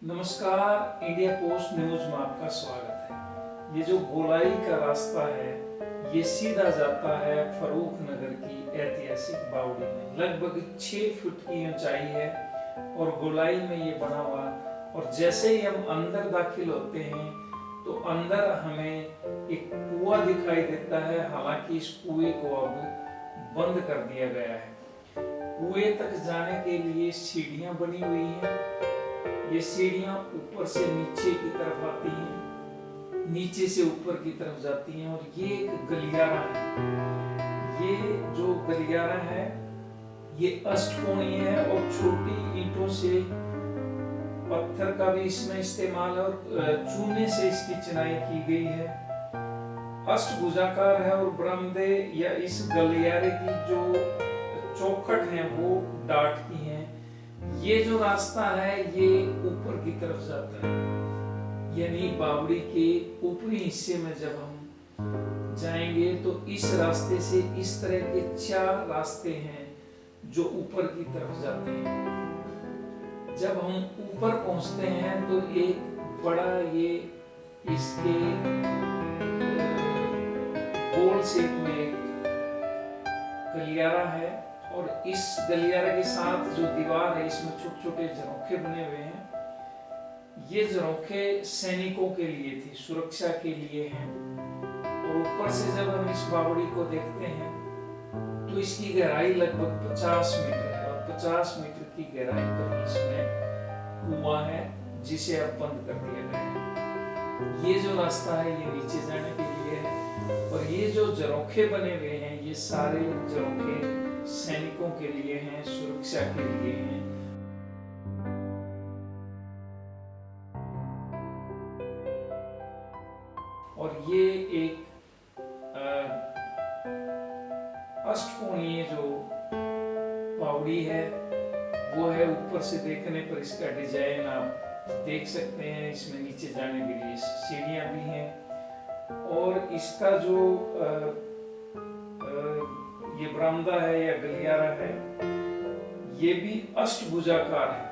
नमस्कार, India post news में आपका स्वागत है। ये जो गोलाई का रास्ता है ये सीधा जाता है फरूख नगर की ऐतिहासिक बावड़ी में। लगभग 6 फुट की ऊंचाई है और गोलाई में ये बना हुआ। और जैसे ही हम अंदर दाखिल होते हैं तो अंदर हमें एक कुआं दिखाई देता है। हालांकि इस कुएं को अब बंद कर दिया गया है। कुएं तक जाने के लिए सीढ़ियां बनी हुई हैं। ये सीढ़ियां ऊपर से नीचे की तरफ आती हैं, नीचे से ऊपर की तरफ जाती हैं। और ये एक गलियारा है। ये जो गलियारा है ये अष्टकोणीय है और छोटी ईंटों से, पत्थर का भी इसमें इस्तेमाल है और चूने से इसकी चिनाई की गई है। अष्टभुजाकार है और बरामदे या इस गलियारे की जो चौखट है वो डाट की है। ये जो रास्ता है ये ऊपर की तरफ जाता है, यानी बावड़ी के ऊपरी हिस्से में जब हम जाएंगे तो इस रास्ते से इस तरह के 4 रास्ते हैं जो ऊपर की तरफ जाते हैं। जब हम ऊपर पहुंचते हैं तो एक बड़ा ये इसके गोल शेप में एक गलियारा है और इस गलियारे के साथ जो दीवार है इसमें छोटे छोटे झरोखे बने हुए हैं। ये झरोखे सैनिकों के लिए थी, सुरक्षा के लिए हैं। और ऊपर से जब हम इस बावड़ी को देखते हैं तो इसकी गहराई लगभग 50 मीटर है और 50 मीटर की गहराई पर इसमें कुआं है जिसे अब बंद कर दिया गया है। ये जो रास्ता है ये नीचे जाने के लिए है और ये जो झरोखे बने हुए हैं ये सारे झरोखे सैनिकों के लिए हैं, सुरक्षा के लिए हैं। और ये एक अष्टकोणीय जो बावड़ी है वो है। ऊपर से देखने पर इसका डिजाइन आप देख सकते हैं। इसमें नीचे जाने के लिए सीढ़ियां भी हैं और इसका जो ये बरामदा है या गलियारा है ये भी अष्टभुजाकार है।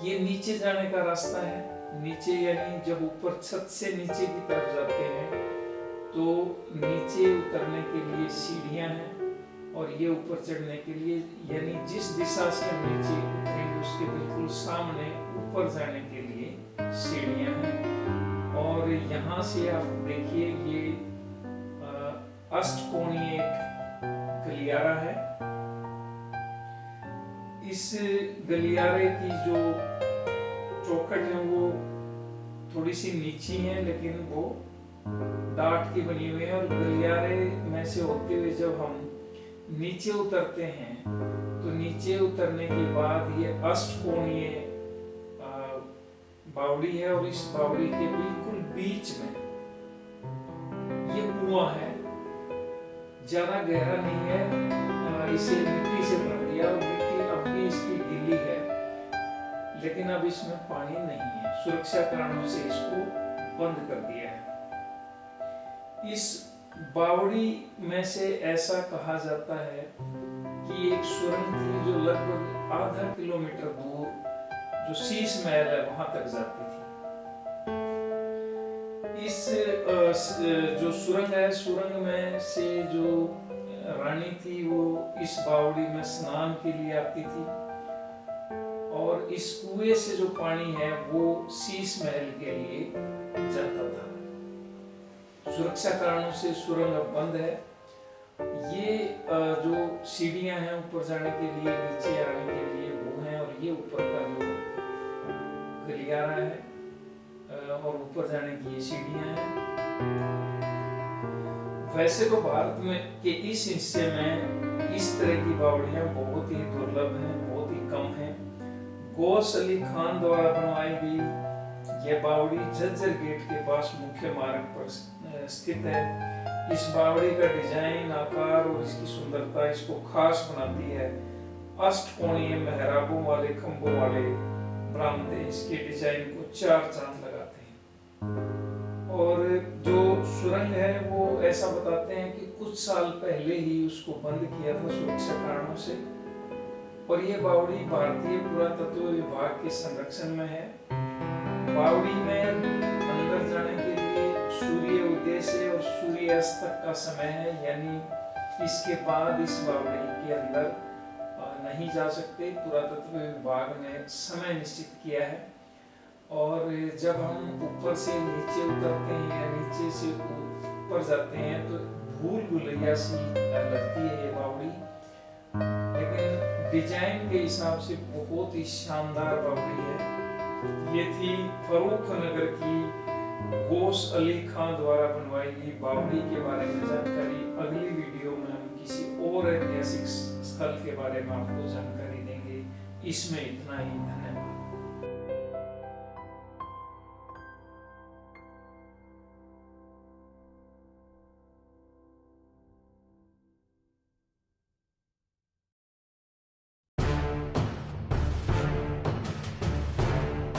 ये नीचे जाने का रास्ता है। नीचे यानी जब ऊपर छत से नीचे की तरफ जाते हैं तो नीचे उतरने के लिए सीढ़ियां हैं और ये ऊपर चढ़ने के लिए, यानी जिस दिशा से हम नीचे उतरेंगे उसके बिल्कुल सामने ऊपर जाने के लिए सीढ़ियां हैं। और यहाँ से आप देखिए ये अष्टकोणीय एक गलियारा है। इस गलियारे की जो चौखट है वो थोड़ी सी नीची है लेकिन वो डाट की बनी हुई है। और गलियारे में से होते हुए जब हम नीचे उतरते हैं तो नीचे उतरने के बाद ये अष्टकोणीय बावड़ी है और इस बावड़ी के बिल्कुल बीच में ये कुआं है। ज्यादा गहरा नहीं है, इसे मिट्टी से भर दिया और मिट्टी अब भी इसकी गीली है लेकिन अब इसमें पानी नहीं है। सुरक्षा कारणों से इसको बंद कर दिया है। इस बावड़ी में से ऐसा कहा जाता है कि एक सुरंग थी जो लगभग आधा किलोमीटर दूर जो शीश महल है वहां तक जाती थी। इस जो सुरंग है, सुरंग में से जो रानी थी वो इस बावड़ी में स्नान के लिए आती थी और इस कुएं से जो पानी है वो शीश महल के लिए जाता था। सुरक्षा कारणों से सुरंग अब बंद है। ये जो सीढ़ियां हैं ऊपर जाने के लिए, नीचे आने के लिए वो हैं और ये ऊपर का जो गलियारा है और ऊपर जाने की ये सीढ़ियां हैं। वैसे तो भारत में के इस हिस्से में इस तरह की बावड़ियां बहुत ही दुर्लभ हैं, बहुत ही कम हैं। गौस अली खान द्वारा बनवाई गई यह बावड़ी झज्जर गेट के पास मुख्य मार्ग पर स्थित है। इस बावड़ी का डिजाइन, आकार और इसकी सुंदरता इसको खास बनाती है। अष्टकोणीय मेहराबों वाले खंभों वाले बरामदे इसके डिजाइन को 4 चांद लगाते हैं। और जो सुरंग है वो ऐसा बताते हैं कि कुछ साल पहले ही उसको बंद किया था सुरक्षा कारणों से। और ये बावड़ी भारतीय पुरातत्व विभाग के संरक्षण में है। बावड़ी में अंदर जाने के लिए सूर्य उदय से और सूर्यास्त तक का समय है, यानी इसके बाद इस बावड़ी के अंदर नहीं जा सकते। पुरातत्व विभाग ने समय निश्चित किया है। और जब हम ऊपर से नीचे उतरते हैं या नीचे से ऊपर जाते हैं तो भूल भुलैया सी लगती है ये बावड़ी, लेकिन डिजाइन के हिसाब से बहुत ही शानदार बावड़ी है। ये थी फर्रुख नगर की गौस अली खान द्वारा बनवाई गई बावड़ी के बारे में जानकारी। अगली वीडियो में हम किसी और ऐतिहासिक स्थल के बारे में आपको जानकारी देंगे। इसमें इतना ही। धन्यवाद।